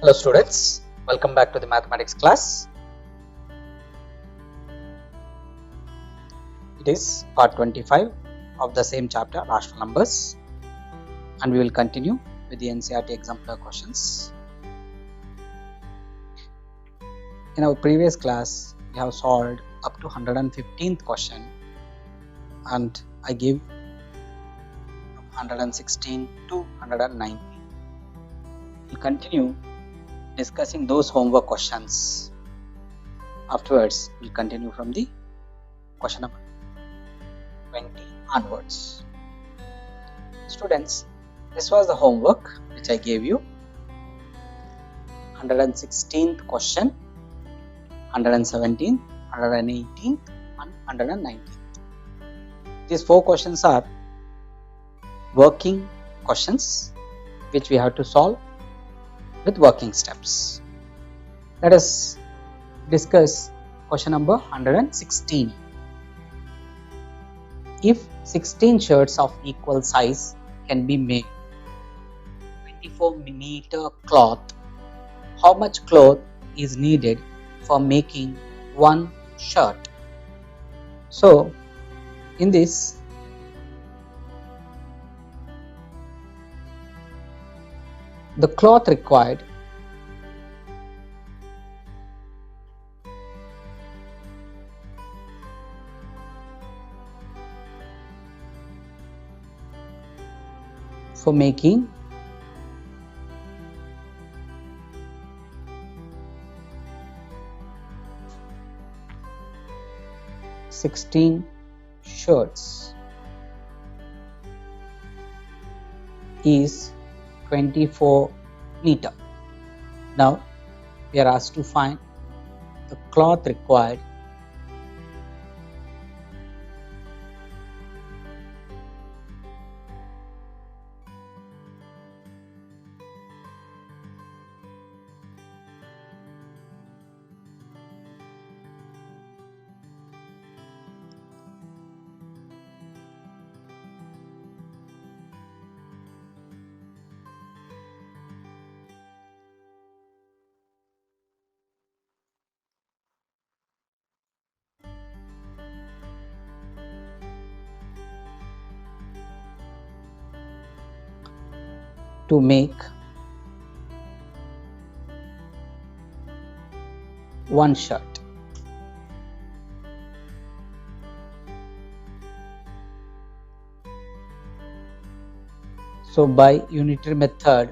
Hello students, welcome back to the mathematics class. It is part 25 of the same chapter, rational numbers, and we will continue with the NCERT exemplar questions. In our previous class, we have solved up to 115th question, and I gave from 116 to 119. We'll continue discussing those homework questions. Afterwards, we'll continue from the question number 20 onwards. Students, this was the homework which I gave you. 116th question, 117th, 118th and 119th. These four questions are working questions which we have to solve with working steps. Let us discuss question number 116. If 16 shirts of equal size can be made 24 meter cloth, how much cloth is needed for making one shirt? So in this, the cloth required for making (16) shirts is 24 meter. Now we are asked to find the cloth required to make one shirt. So by unitary method,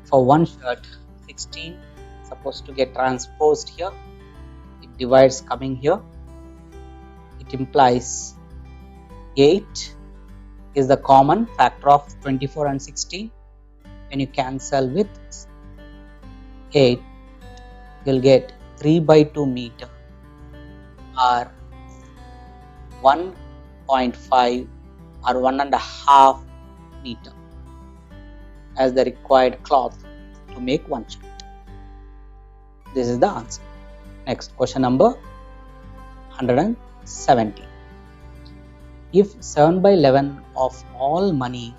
for one shirt, 16 supposed to get transposed here. It divides coming here. It implies 8 is the common factor of 24 and 16. When you cancel with 8, you'll get 3 by 2 meter or 1.5 or 1.5 meter as the required cloth to make one shirt. This is the answer. Next, question number 170. If 7 by 11 of all money,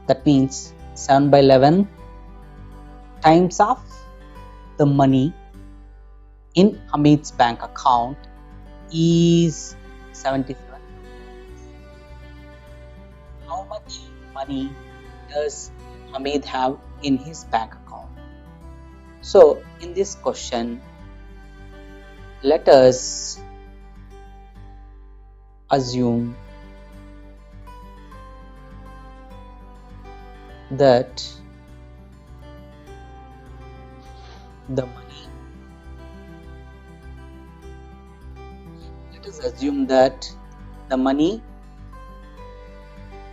that means 7 by 11 times of the money in Hamid's bank account is 77. How much money does Hamid have in his bank account? So in this question, let us assume that the money, let us assume that the money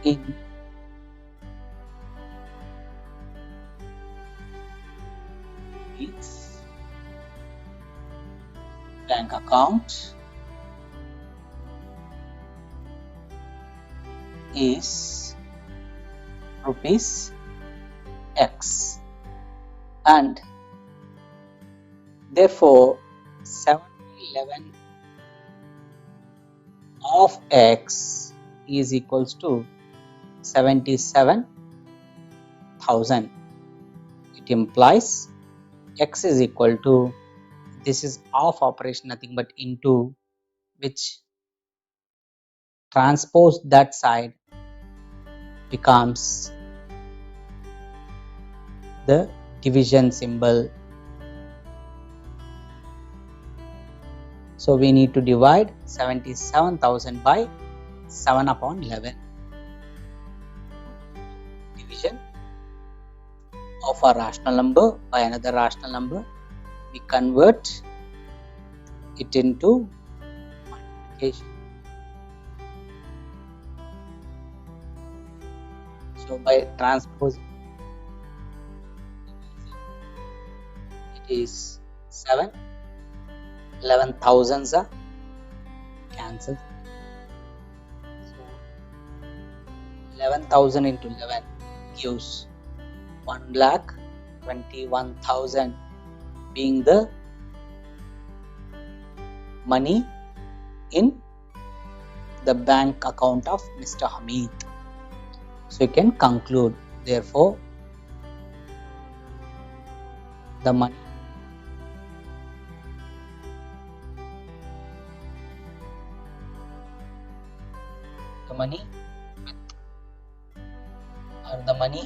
in his bank account is rupees X, and therefore 7 by 11 of X is equals to 77 1000. It implies x is equal to, this is off operation, nothing but into, which transpose that side becomes the division symbol. So we need to divide 77,000 by 7 upon 11. Division of a rational number by another rational number. We convert it into multiplication. So by transpose, it is 7. 11,000s are cancelled. So 11,000 into 11 gives 1,21,000, being the money in the bank account of Mr. Hamid. So you can conclude, therefore, the money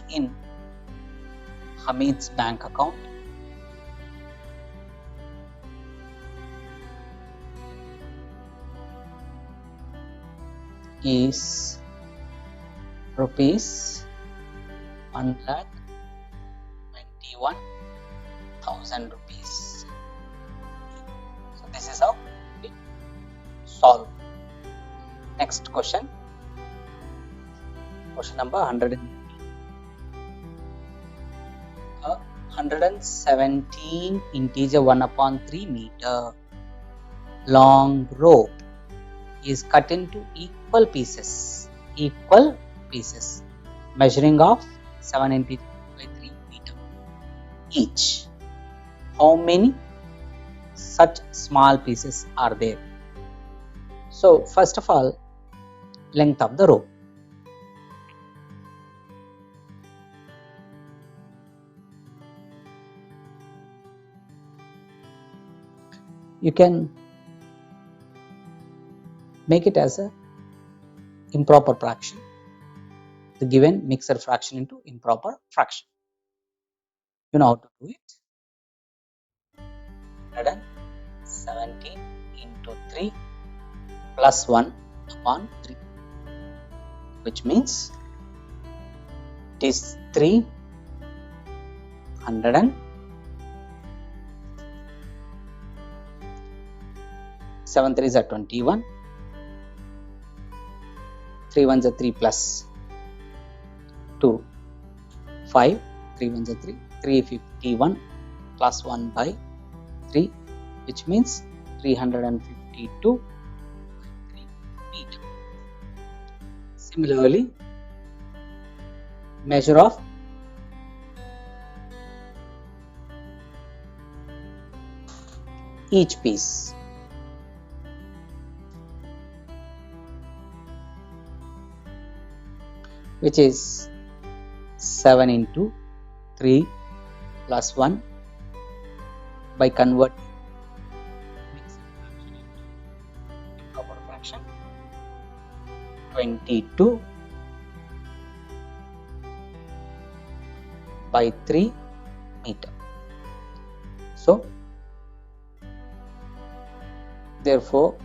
in Hamid's bank account is rupees 1,21,000 rupees. So this is how we solve. Next question. Question number 100. 117 integer 1 upon 3 meter long rope is cut into equal pieces, measuring of 7 integer by 3 meter each. How many such small pieces are there? So first of all, length of the rope. You can make it as a improper fraction, the given mixed fraction into improper fraction. You know how to do it. 117 into 3 plus 1 upon 3, which means it is 300. 7 3s are 21. 3 1s are 3 plus 2, 5. 3 1s are 3. 351 plus 1 by 3, which means 352 by 3 meter. Similarly, measure of each piece. Which is 7 into 3 plus 1 by converting mixed fraction into improper fraction, 22 by 3 meter. So therefore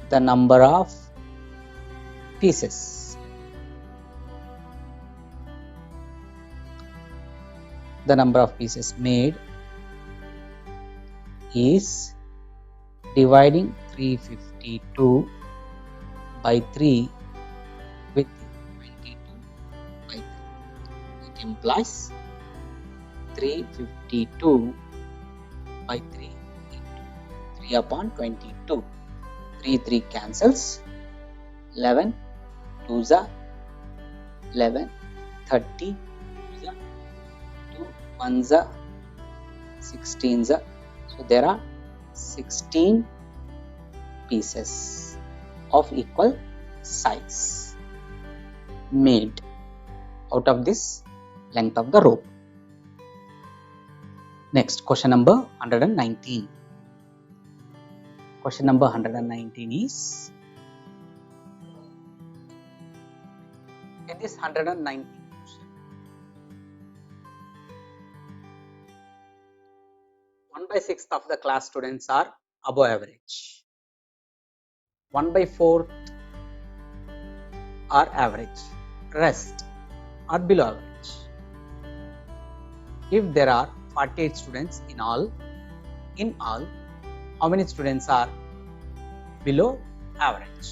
the number of pieces made is dividing 352 by 3 with 22 by 3. It implies 352 by 3 into 3 upon 22. 3 cancels. 11 2s are 11, 30 2s are 2, 1s are 16s are. So there are 16 pieces of equal size. made out of this length of the rope. Next, question number 119. Question number 119 is, in this 119 question, 1/6 of the class students are above average, 1/4 are average, rest are below average. If there are 48 students in all, how many students are below average?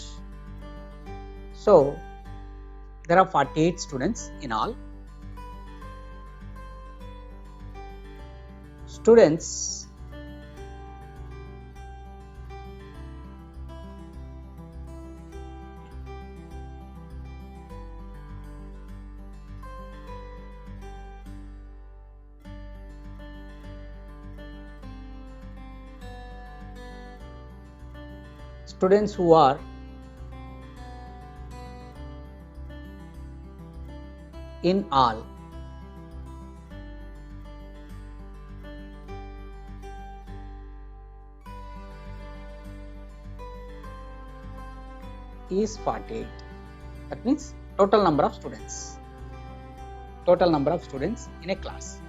So there are 48 students in all. Students who are in all is 48. That means total number of students in a class.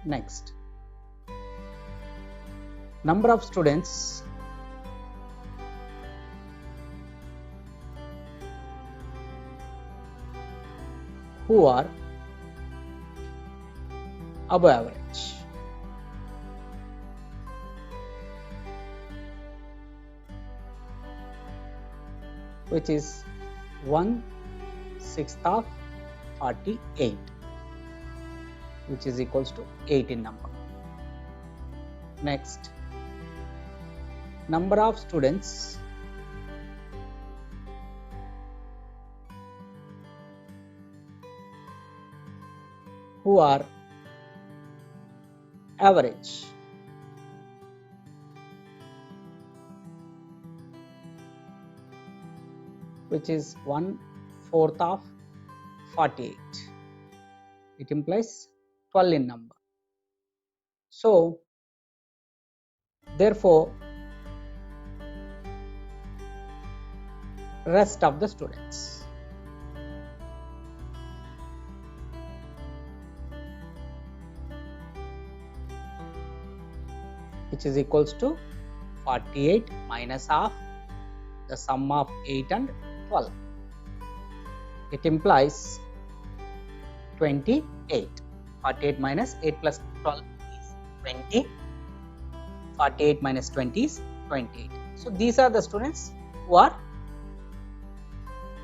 Next, number of students who are above average. Which is 1/6 of 48, which is equals to 8 in number. Next, number of students who are average. Which is 1/4 of 48. It implies 12 in number. So therefore rest of the students, which is equals to 48 minus half the sum of 8 and 12. It implies 28. 48 minus 8 plus 12 is 20. 48 minus 20 is 28. So these are the students who are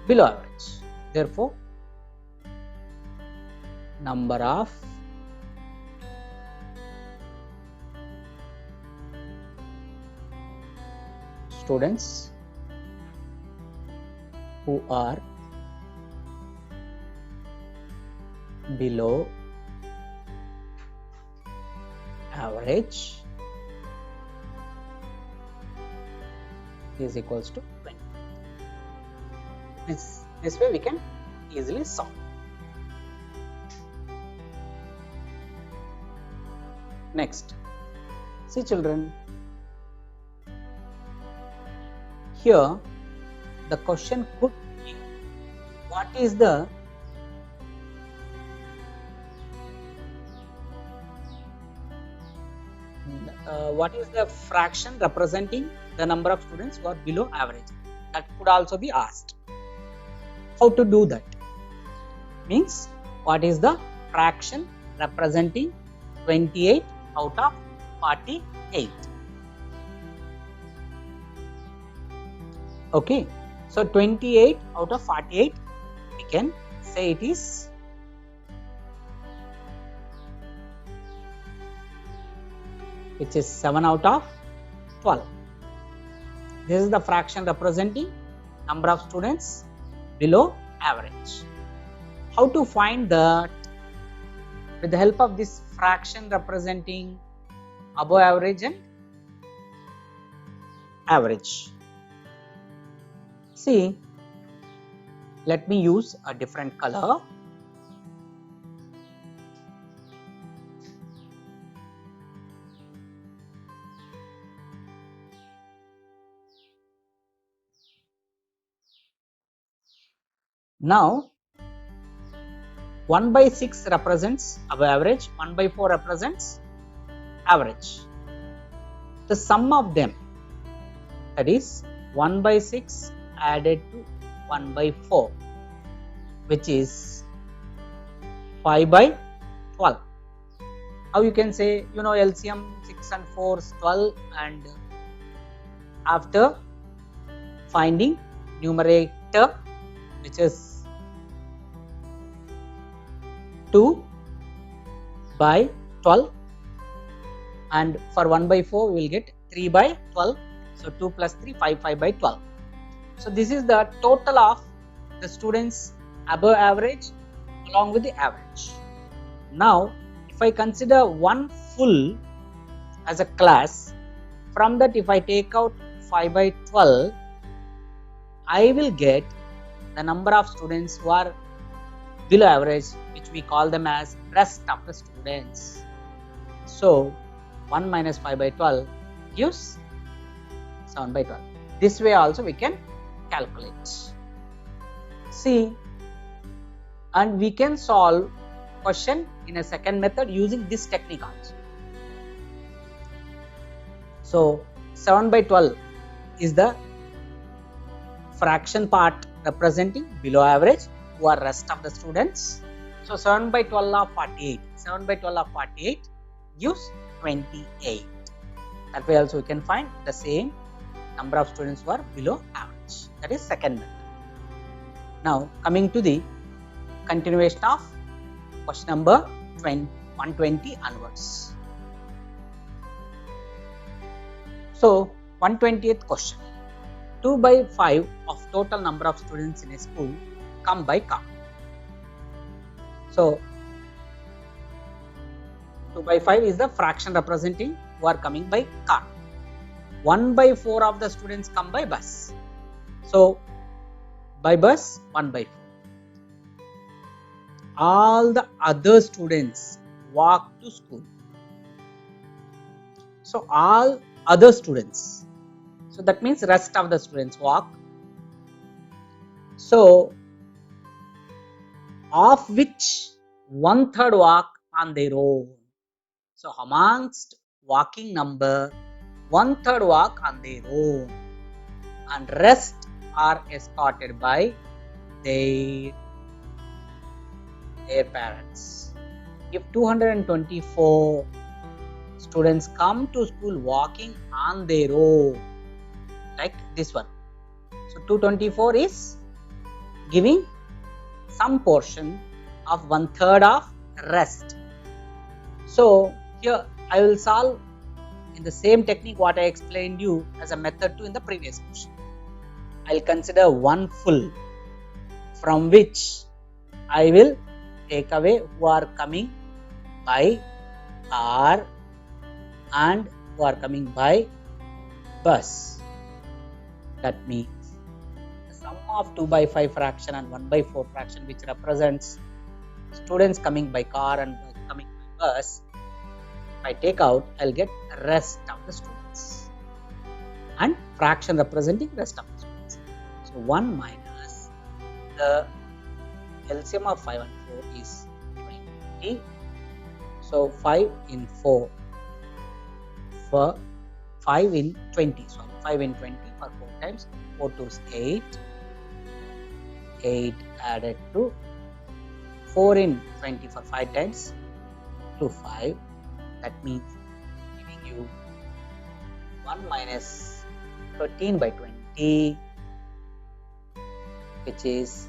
below average. Therefore, number of students who are below average is equals to 20. This way we can easily solve. Next, see children, here the question could be, what is the fraction representing the number of students who are below average? That could also be asked. How to do that? Means, what is the fraction representing 28 out of 48? Okay, so 28 out of 48, we can say it is which is 7 out of 12. This is the fraction representing number of students below average. How to find that? With the help of this fraction representing above average and average. See, let me use a different color. Now 1 by 6 represents above average, 1 by 4 represents average. The sum of them, that is 1 by 6 added to 1 by 4, which is 5 by 12. How you can say, LCM 6 and 4 is 12, and after finding numerator, which is 2 by 12, and for 1 by 4 we will get 3 by 12. So 2 plus 3, 5 by 12. So this is the total of the students above average along with the average. Now if I consider one full as a class, from that if I take out 5 by 12, I will get the number of students who are below average, which we call them as rest of the students. So 1 minus 5 by 12 gives 7 by 12. This way also we can calculate. See, and we can solve question in a second method using this technique also. So 7 by 12 is the fraction part representing below average, who are rest of the students. So 7 by 12 of 48. 7 by 12 of 48 gives 28. That way also we can find the same number of students who are below average. That is second method. Now coming to the continuation of question number 120 onwards. So 120th question. 2 by 5 of total number of students in a school come by car. So 2 by 5 is the fraction representing who are coming by car. 1 by 4 of the students come by bus. So by bus 1 by 4. All the other students walk to school. So all other students. So that means rest of the students walk. So of which 1/3 walk on their own. So amongst walking number, 1/3 walk on their own, and rest are escorted by their parents. If 224 students come to school walking on their own, like this one, so 224 is giving some portion of 1/3 of rest. So here I will solve in the same technique what I explained you as a method 2 in the previous question. I will consider one full, from which I will take away who are coming by car and who are coming by bus. That means the sum of 2 by 5 fraction and 1 by 4 fraction, which represents students coming by car and coming by bus, if I take out, I will get rest of the students, and fraction representing rest of the students. So 1 minus the LCM of 5 and 4 is 20. So 5 in 4 for 5 in 20. So 5 in 20 for 4 times. 4 to is 8. 8 added to 4 in 20 for 5 times to 5. That means giving you 1 minus 13 by 20, which is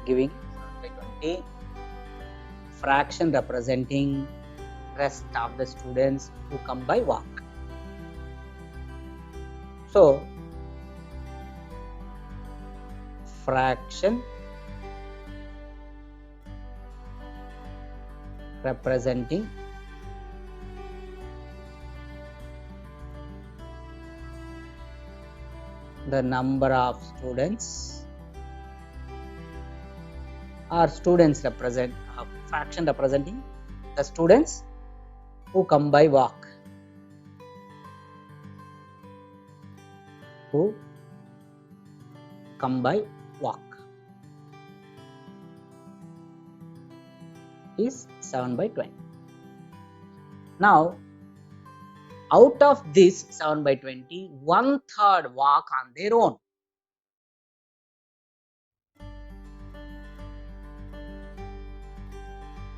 giving 7 by 20, fraction representing rest of the students who come by walk. So fraction representing the number of students, or students represent a fraction representing the students who come by walk, who come by walk is 7/20. Now out of this 7/20, 1/3 walk on their own.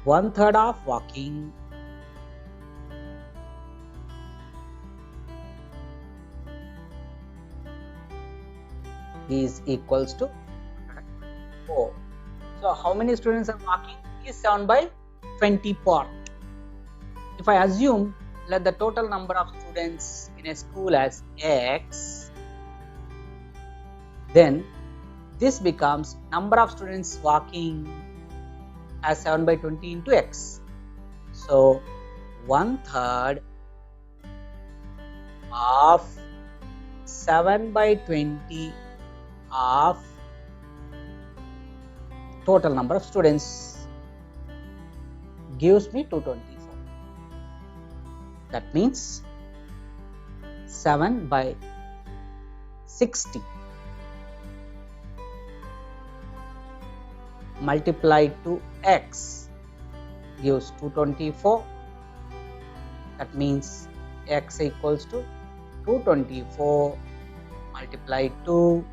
One third of walking is equals to 4. So how many students are walking is 7/20 part. If I assume let the total number of students in a school as X, then this becomes number of students walking as 7/20 into X. So 1/3 of 7/20 of total number of students gives me 224. That means 7/60 multiplied to X gives 224. That means X equals to 224 multiplied to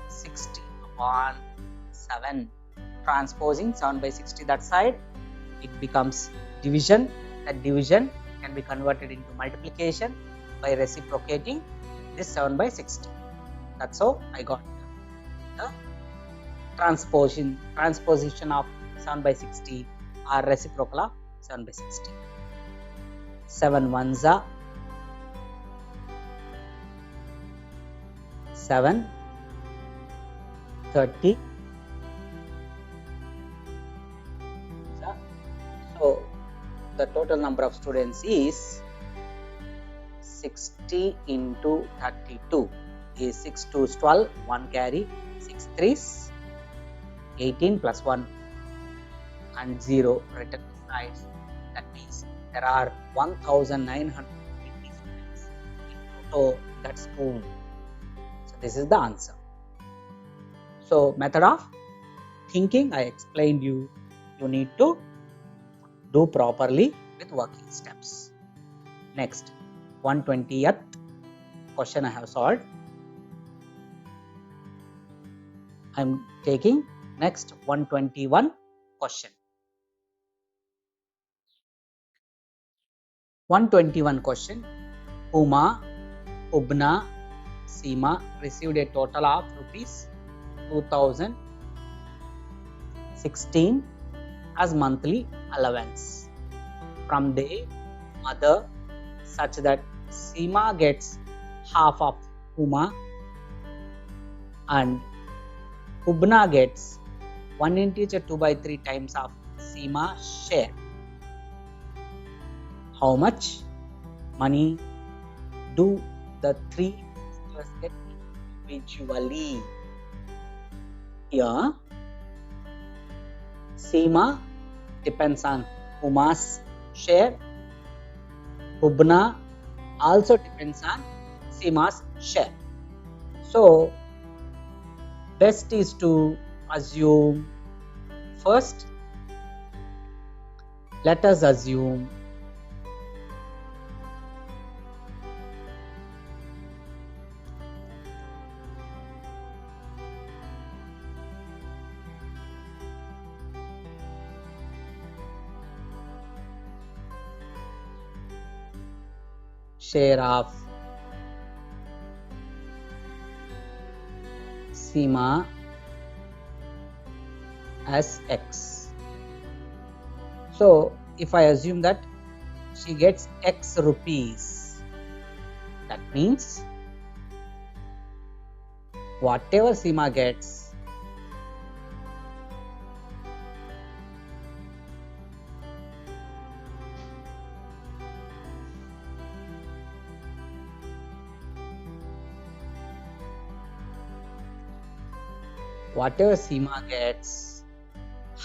60 upon 7. Transposing 7/60 that side, it becomes division. That division can be converted into multiplication by reciprocating this 7/60. That's how I got the transposition of 7/60 or reciprocal of 7/60. 7 ones are 7, 30. So the total number of students is 60 into 32 is 6 2s 12, 1 carry, 6 3s 18 plus 1 and 0 written besides. That means there are 1920 students in total that school. So this is the answer. So method of thinking I explained you need to do properly with working steps. Next, 120th question I have solved. I am taking next 121 question. 121 question. Uma, Ubna, Seema received a total of rupees 2016 as monthly allowance from their mother, such that Seema gets half of Uma and Ubna gets 1 integer 2/3 times of Seema's share. How much money do the three sisters get individually? Here, Seema depends on Uma's share. Ubna also depends on Seema's share. So best is to assume first. Let us assume share of Seema as X. So if I assume that she gets X rupees. That means whatever Seema gets,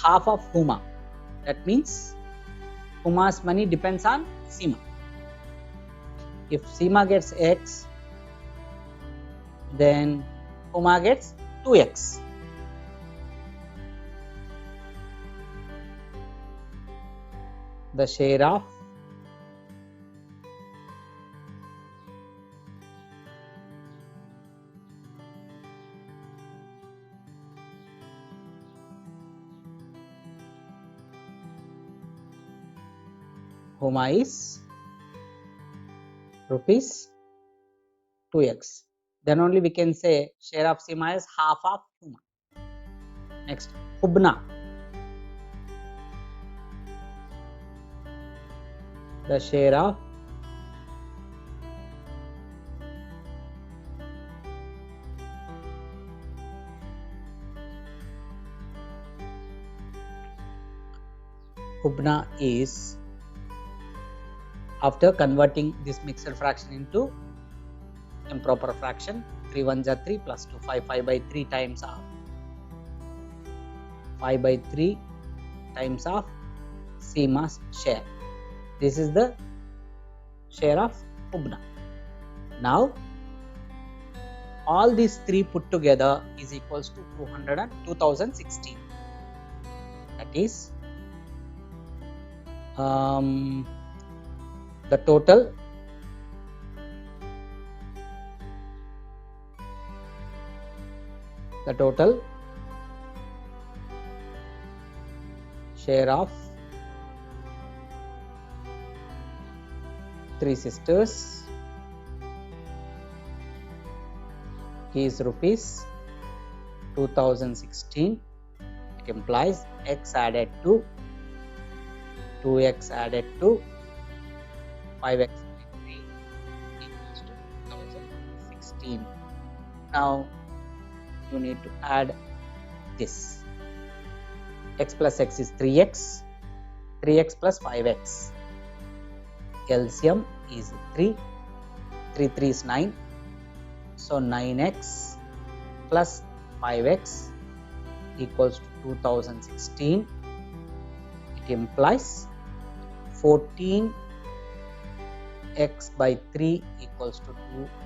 half of Huma. That means Huma's money depends on Seema. If Seema gets X, then Huma gets 2X. The share of Huma is rupees 2X. Then only we can say share of Seema is half of Huma. Next, Hubna. The share of Hubna is, after converting this mixed fraction into improper fraction, 3 1s are 3 plus 2 5 by 3 times of 5 by 3 times of Seema's share. This is the share of Hubna. Now all these three put together is equals to 2016. That is the total share of three sisters is rupees 2016. It implies X added to 2X added to 5X by 3 equals to 2016. Now you need to add this. X plus X is 3X, 3X plus 5X. LCM is 3, 3 3 is 9. So 9X plus 5X equals to 2016. It implies 14X by 3 equals to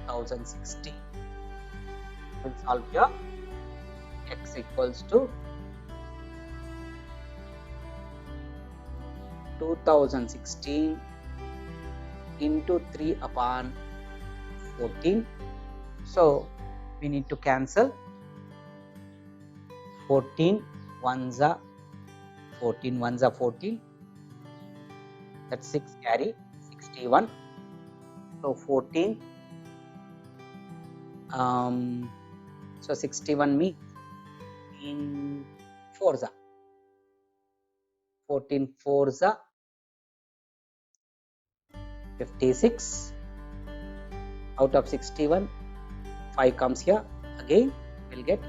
2016. We'll solve here. X equals to 2016 into 3 upon 14. So we need to cancel 14 ones are 14 ones are 14. That's 6 carry 61. So 14 so 61 means in 4s are 14 4s are 56. Out of 61, 5 comes here. Again, we'll get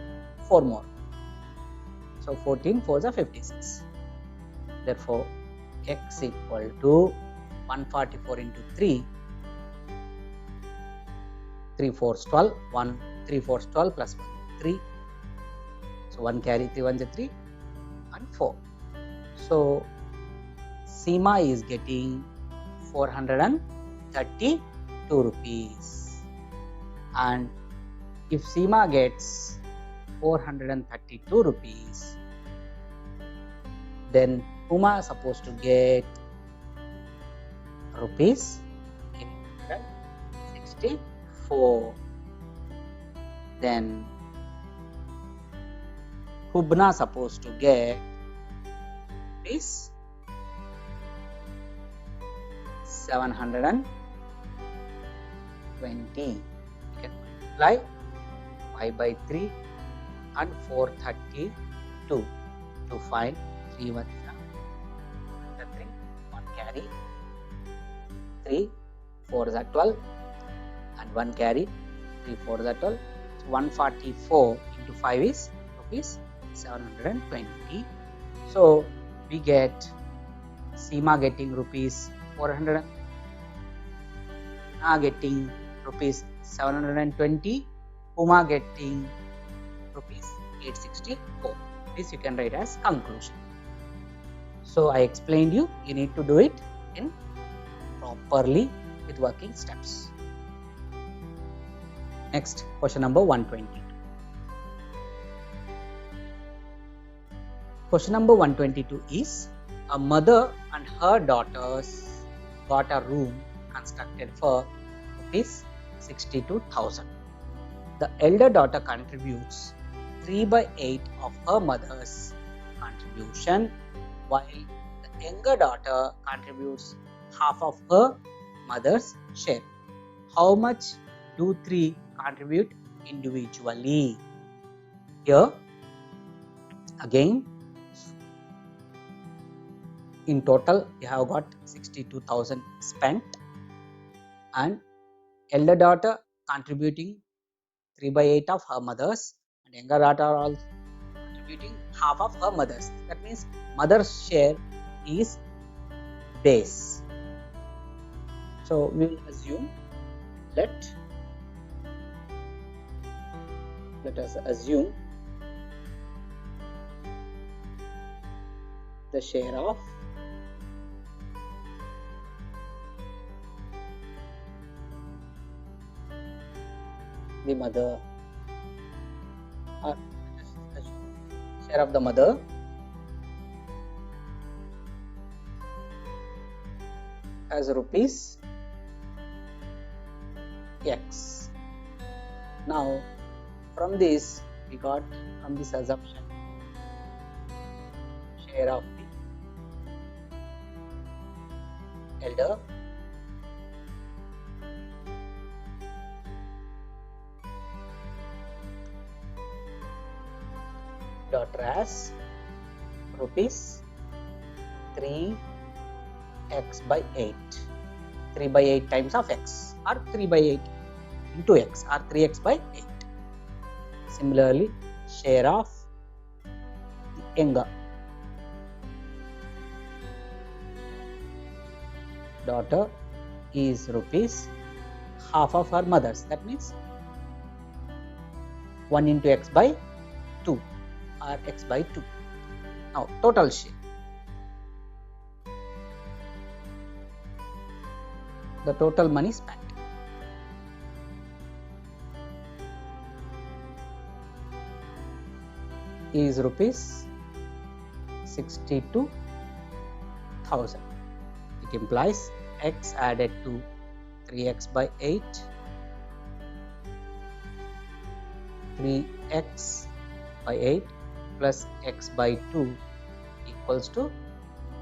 4 more. So 14 4s are 56. Therefore, X equal to 144 into 3. 3 4s 12. 1 3 4s 12 plus 1 3. So 1 carry 3 1s are 3 and 4. So Seema is getting 432 rupees. And if Seema gets 432 rupees, then Huma is supposed to get rupees 864. Then Hubna is supposed to get rupees 720. You can multiply 5 by 3 and 432 to find 3 1 3 1 carry 3 4s are 12 and 1 carry, 3 4s are 12. So 144 into 5 is rupees 720. So we get Seema getting rupees 400, getting rupees 720, Puma getting rupees 864. This you can write as conclusion. So I explained you need to do it in properly with working steps. Next, question number 122. Question number 122 is, a mother and her daughters got a room constructed for rupees 62,000. The elder daughter contributes 3/8 of her mother's contribution, while the younger daughter contributes half of her mother's share. How much do three contribute individually? Here again, in total we have got 62,000 spent, and elder daughter contributing 3/8 of her mother's, and younger daughter also contributing half of her mother's. That means mother's share is base. So we will assume, let us assume the share of the mother, or share of the mother as rupees X. Now from this we got, from this assumption, share of the elder daughter as rupees 3x/8. 3/8 times of x, or 3/8 into x, or 3x/8. Similarly, share of the younger daughter is rupees half of her mother's. That means 1 into x/2, or x/2. Now total share. The total money spent is rupees 62,000. It implies x added to 3x/8, 3x/8 plus x/2 equals to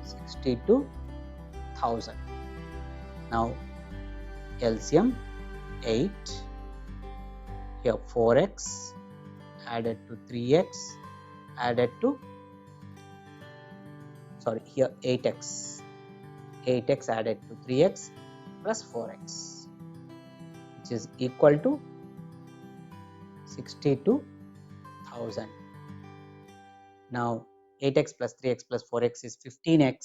62,000. Now LCM 8, here 4x added to 3x added to, here 8x added to 3x plus 4x, which is equal to 62,000. Now 8x plus 3x plus 4x is 15x.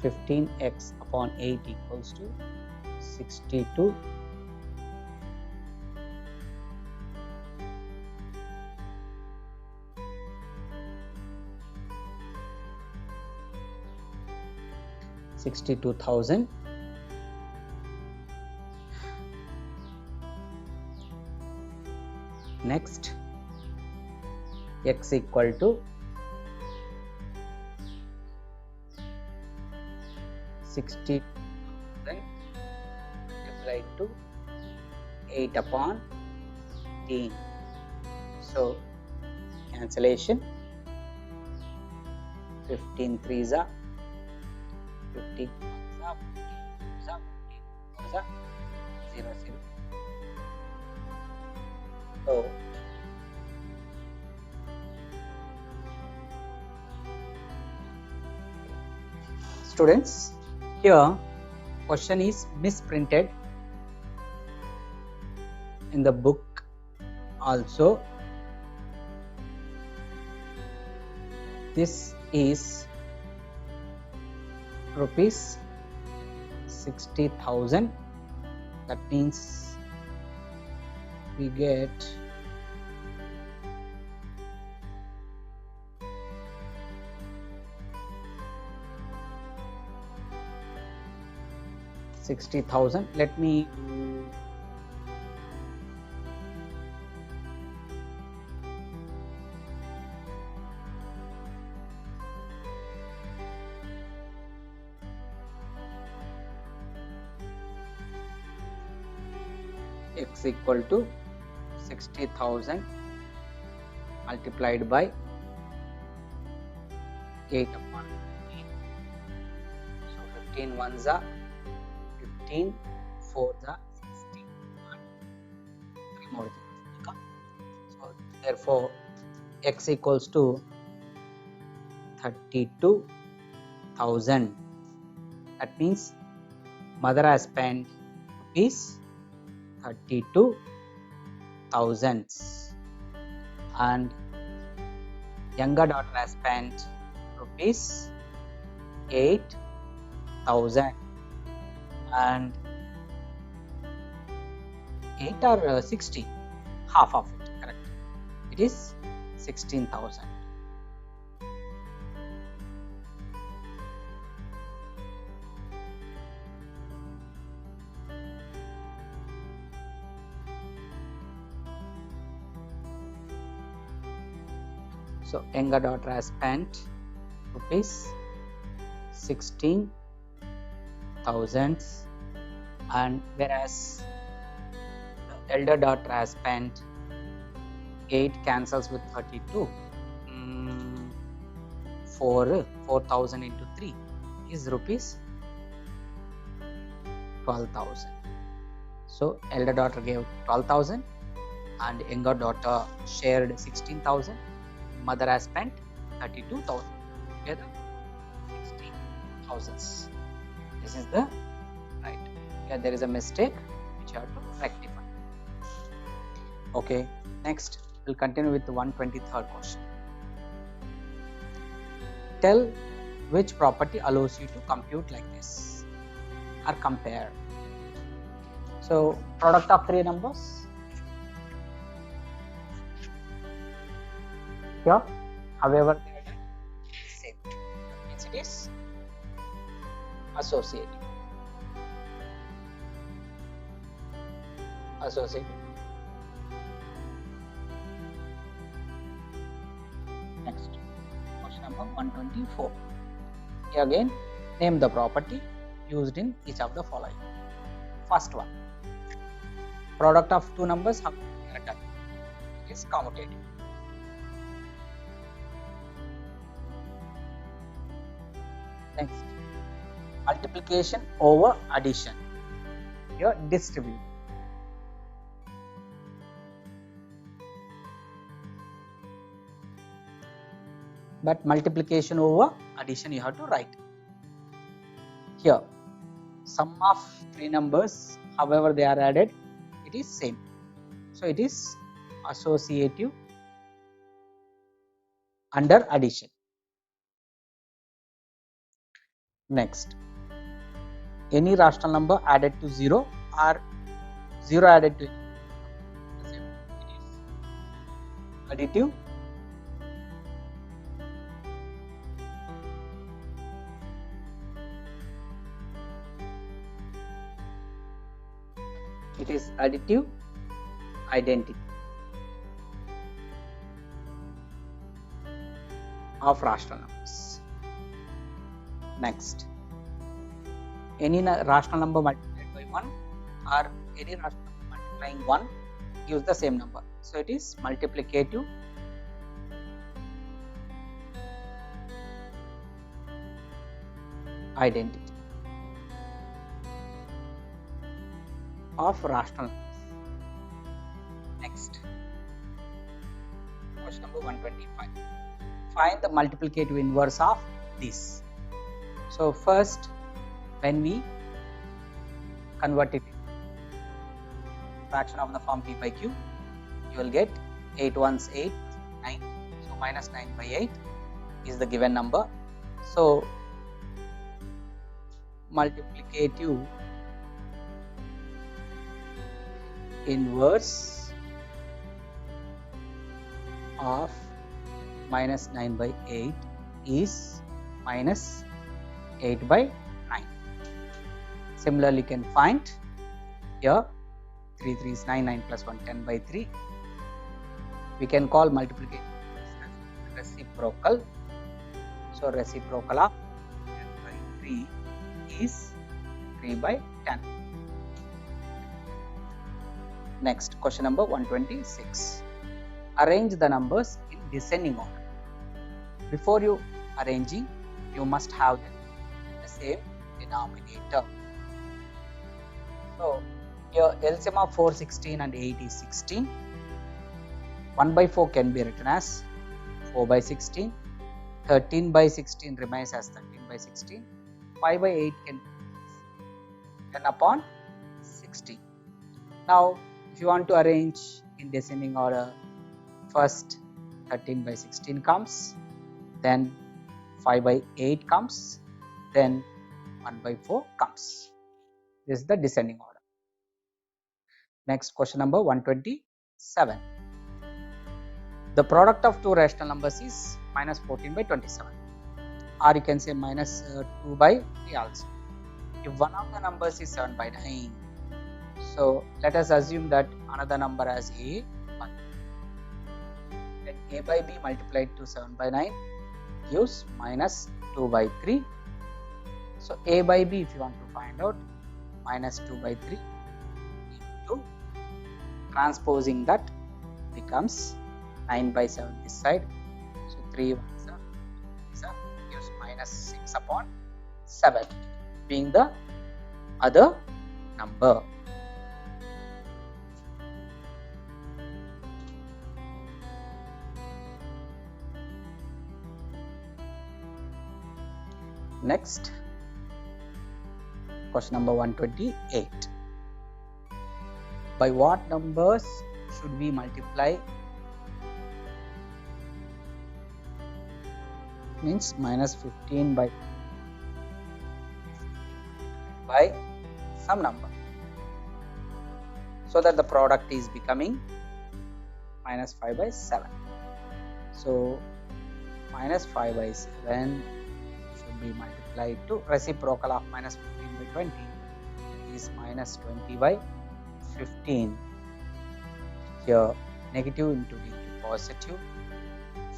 15x upon 8 equals to 62. $62,000. Next, x equal to 60,000 multiplied to 8 upon 15. So cancellation, 15 3s are 15, 0 0. So students, here question is misprinted in the book also. This is rupees 60,000. That means we get 60,000. Let me x equal to 60,000 multiplied by 8 upon 15. So 15 ones are 15, 4 are 16, and 3 more zeros. Okay? So therefore x equals to 32,000. That means mother has spent rupees 32,000 and younger daughter has spent rupees 8,000, and 8 or 60, half of it, correct? It is 16,000. So younger daughter has spent rupees 16,000, and whereas the elder daughter has spent 8 cancels with 32. 4,000 into 3 is rupees 12,000. So elder daughter gave 12,000 and younger daughter shared 16,000. Mother has spent 32,000. Together 60,000. This is the right. Here there is a mistake which you have to rectify. Okay, next we'll continue with the 123rd question. Tell which property allows you to compute like this or compare. So product of 3 numbers. Here, however, they are done same. That means it is associative. Next, question number 124. Here again, name the property used in each of the following. First one, product of 2 numbers, how we are done. It is commutative. Next, multiplication over addition. Here, distribute. But multiplication over addition you have to write. Here, sum of 3 numbers, however they are added, it is same. So it is associative under addition. Next, any rational number added to 0 or 0 added to it is additive. It is additive identity of rational numbers. Next, any rational number multiplied by 1 or any rational number multiplying 1 gives the same number. So it is multiplicative identity of rational numbers. Next, question number 125. Find the multiplicative inverse of this. So first, when we convert it into fraction of the form p by q, you will get 8 ones 8, 9. So minus 9 by 8 is the given number. So multiplicative inverse of minus 9 by 8 is minus 8 by 9. Similarly, you can find here 3 3 is 9, 9 plus 1 10 by 3. We can call multiplication as reciprocal. So reciprocal of 10 by 3 is 3 by 10. Next, question number 126. Arrange the numbers in descending order. Before you arranging, you must have the same denominator. So here LCM of 4 16 and 8 is 16. 1 by 4 can be written as 4 by 16. 13 by 16 remains as 13 by 16. 5 by 8 can be 10 upon 16. Now, if you want to arrange in descending order, first 13 by 16 comes, then 5 by 8 comes, then 1 by 4 comes. This is the descending order. Next, question number 127. The product of two rational numbers is minus 14 by 27, or you can say minus 2 by 3 also. If one of the numbers is 7 by 9, so let us assume that another number as a 1. Then a by b multiplied to 7 by 9 gives minus 2 by 3. So a by b, if you want to find out, minus 2 by 3 into transposing that becomes 9 by 7 this side. So 3 ones are gives minus 6 upon 7 being the other number. Next, question number 128. By what numbers should we multiply? Means minus 15 by some number, so that the product is becoming minus 5 by 7. So minus 5 by 7 should be multiplied to reciprocal of minus 15 by 20 is minus 20 by 15. Here negative into positive.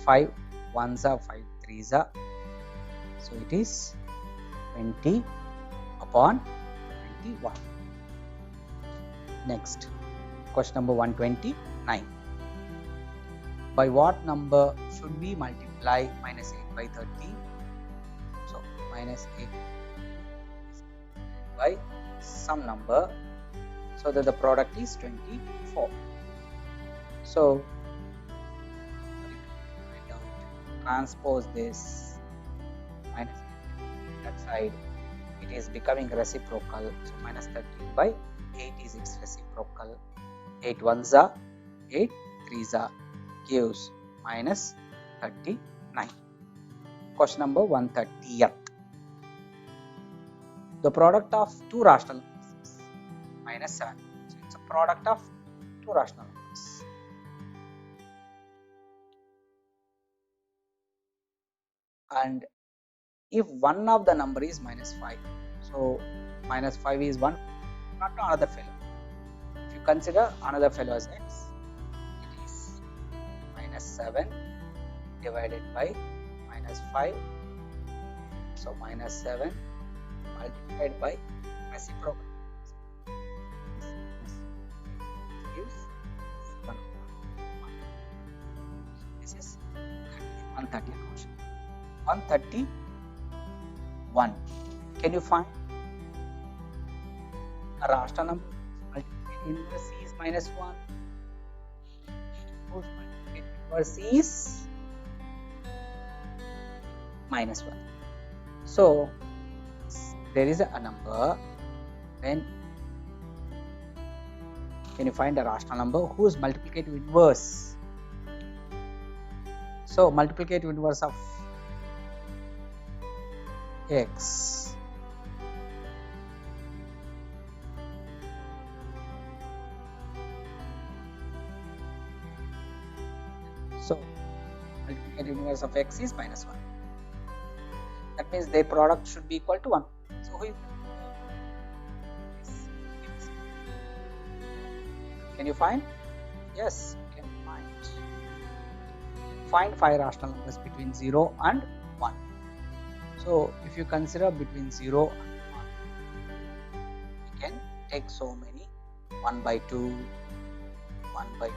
5 ones are 5 threes are, so it is 20 upon 21. Next, question number 129. By what number should we multiply minus 8 by 13? So minus 8 by some number, so that the product is 24. So transpose this minus 8 that side, it is becoming reciprocal. So minus 13 by 8 is its reciprocal. 8 ones are 8 threes are gives minus 39. Question number 130th. The product of two rational numbers is minus 7. So it's a product of two rational numbers. And if one of the number is minus 5, so minus 5 is one, not another fellow. If you consider another fellow as x, it is minus 7 divided by minus 5. So minus 7 multiplied by reciprocal gives 1. This is 130 question. 131. Can you find a rational number multiplied inverse is minus 1, whose multiplicative inverse is minus 1. So there is a number when you find a rational number whose multiplicative inverse. So multiplicative inverse of x multiplicative inverse of x is minus 1. That means their product should be equal to 1. So who is can you find? Yes, you can find. Find 5 rational numbers between 0 and 1. So if you consider between 0 and 1, you can take so many: 1 by 2, 1 by 4,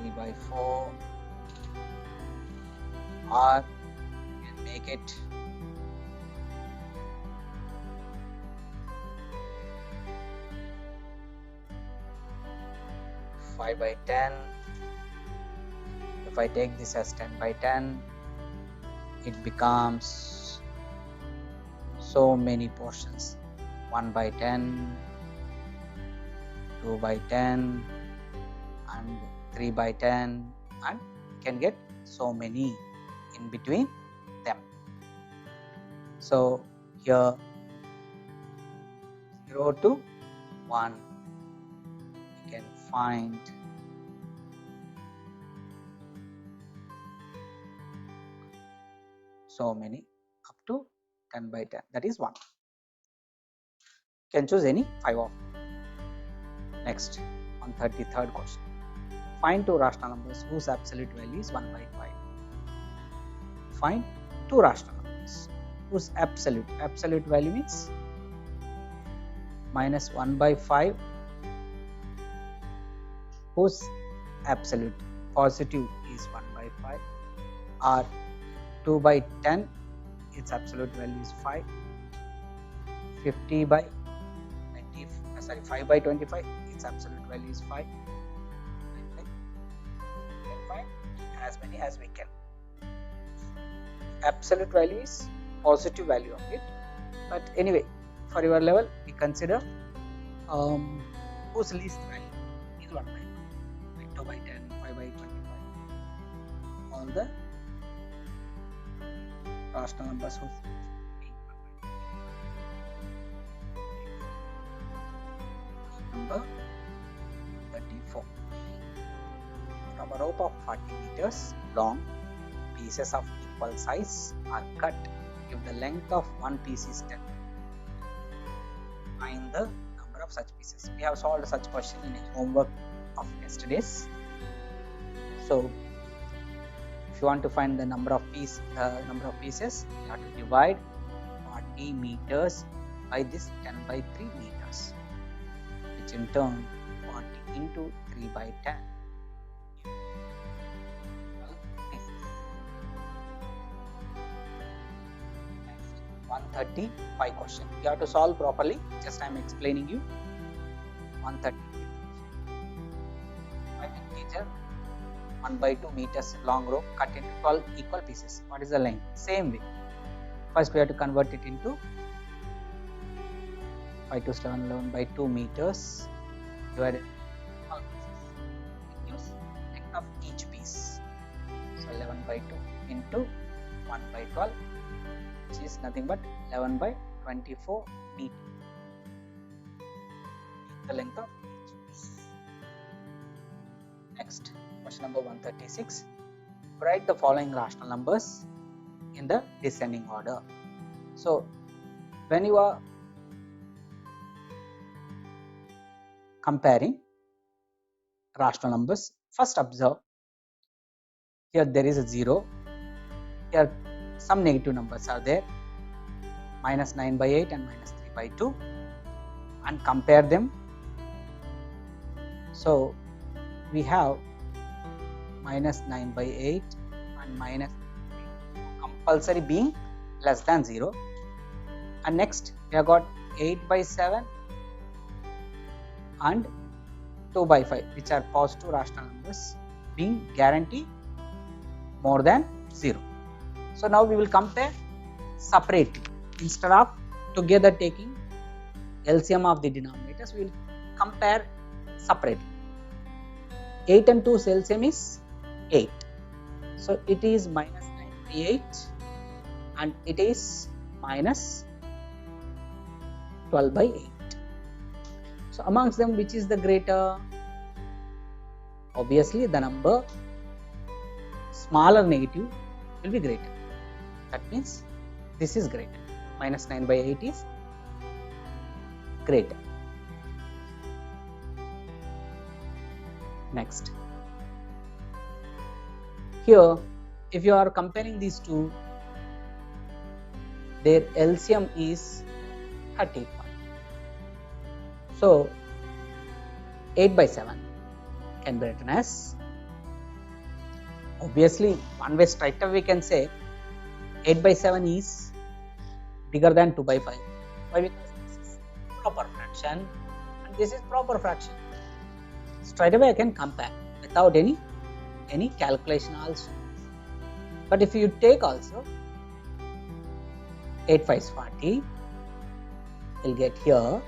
3 by 4, or you can make it 5 by 10. If I take this as 10 by 10, it becomes so many portions: 1 by 10, 2 by 10, and 3 by 10, and you can get so many in between them. So here 0 to 1, you can find so many up to 10 by 10, that is 1. You can choose any 5 of them. Next, 133rd question. Find 2 rational numbers whose absolute value is 1 by 5. Find 2 rational numbers whose absolute value means minus 1 by 5, whose absolute positive is 1 by 5, or 2 by 10, its absolute value is 5, 50 by 5 by 25, its absolute value is 5. We can find as many as we can. Absolute value is positive value of it, but anyway, for your level, we consider whose least value is 1 by 5, like 2 by 10, 5 by 25. All the rational numbers whose number 34. From a rope of 40 meters long, pieces of equal size are cut if the length of one piece is 10. Find the number of such pieces. We have solved such question in a homework of yesterday's. So if you want to find the number of pieces, you have to divide 40 meters by this 10 by 3 meters, which in turn 40 into 3 by 10. 135 question. You have to solve properly. Just I am explaining you. 130. Integer 1 by 2 meters long rope cut into 12 equal pieces. What is the length? Same way. First we have to convert it into 5 to 7, 11 by 2 meters divided by 12 pieces. It gives length of each piece. So 11 by 2 into 1 by 12, which is nothing but 11 by 24 meters. The length of each piece. Next, question number 136. Write the following rational numbers in the descending order. So when you are comparing rational numbers, first observe here there is a 0, here some negative numbers are there, minus 9 by 8 and minus 3 by 2, and compare them. So we have minus 9 by 8 and minus 3, compulsory being less than 0, and next we have got 8 by 7 and 2 by 5, which are positive rational numbers, being guaranteed more than 0. So now we will compare separately. Instead of together taking LCM of the denominators, we will compare separately. 8 and 2's LCM is 8. So it is minus 9 by 8 and it is minus 12 by 8. So amongst them, which is the greater? Obviously the number smaller negative will be greater. That means this is greater. Minus 9 by 8 is greater. Next. Here, if you are comparing these two, their LCM is 35. So 8 by 7 can be written as, obviously one way straight away we can say 8 by 7 is bigger than 2 by 5. Why? Because this is proper fraction and this is proper fraction. Straight away I can compare without any calculation also. But if you take also 8 5 is 40, you'll get here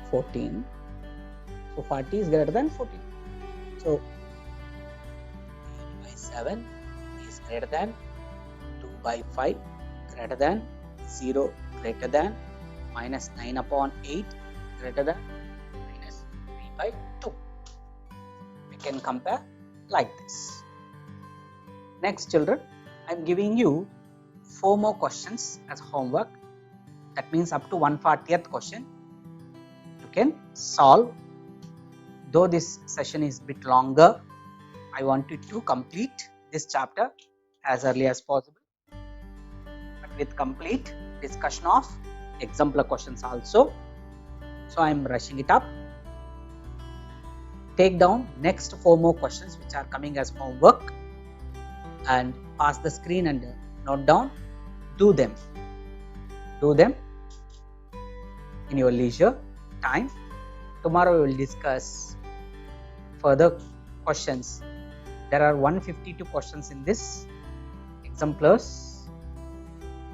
14. So 40 is greater than 14. So 8 by 7 is greater than 2 by 5, greater than 0, greater than minus 9 upon 8, greater than minus 3 by 2. We can compare like this. Next, children, I am giving you 4 more questions as homework. That means up to 140th question you can solve. Though this session is a bit longer, I wanted to complete this chapter as early as possible, but with complete discussion of exemplar questions also. So I am rushing it up. Take down next 4 more questions which are coming as homework and pass the screen and note down. Do them in your leisure time. Tomorrow we will discuss further questions. There are 152 questions in this exemplars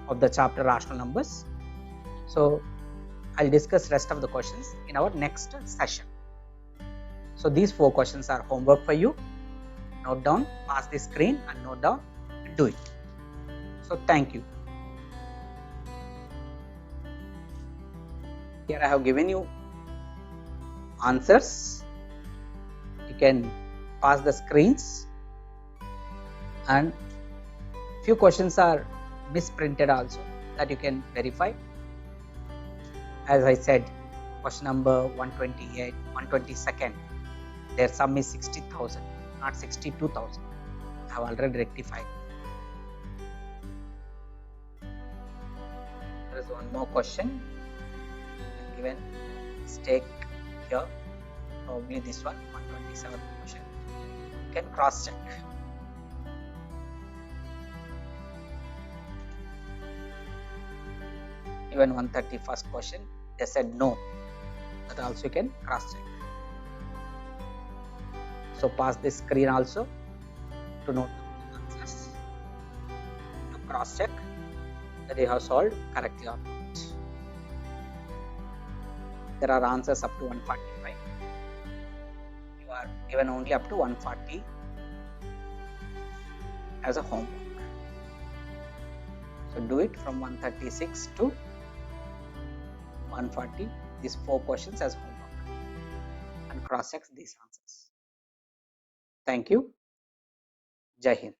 of the chapter rational numbers. So I'll discuss rest of the questions in our next session. So these 4 questions are homework for you. Note down, pass the screen and note down and do it. So thank you. Here I have given you answers. You can pass the screens, and few questions are misprinted also, that you can verify. As I said, question number 128, 122nd, their sum is 60,000, not 62,000. I have already rectified. There is one more question given mistake here, probably this one, 127th question. You can cross check. Even 131st question, they said no, that also you can cross check. So pass this screen also to note the answers, to cross check that you have solved correctly or not. There are answers up to 145. You are given only up to 140 as a homework. So do it from 136 to 140, these 4 questions as homework, and cross check these answers. Thank you. Jai Hind.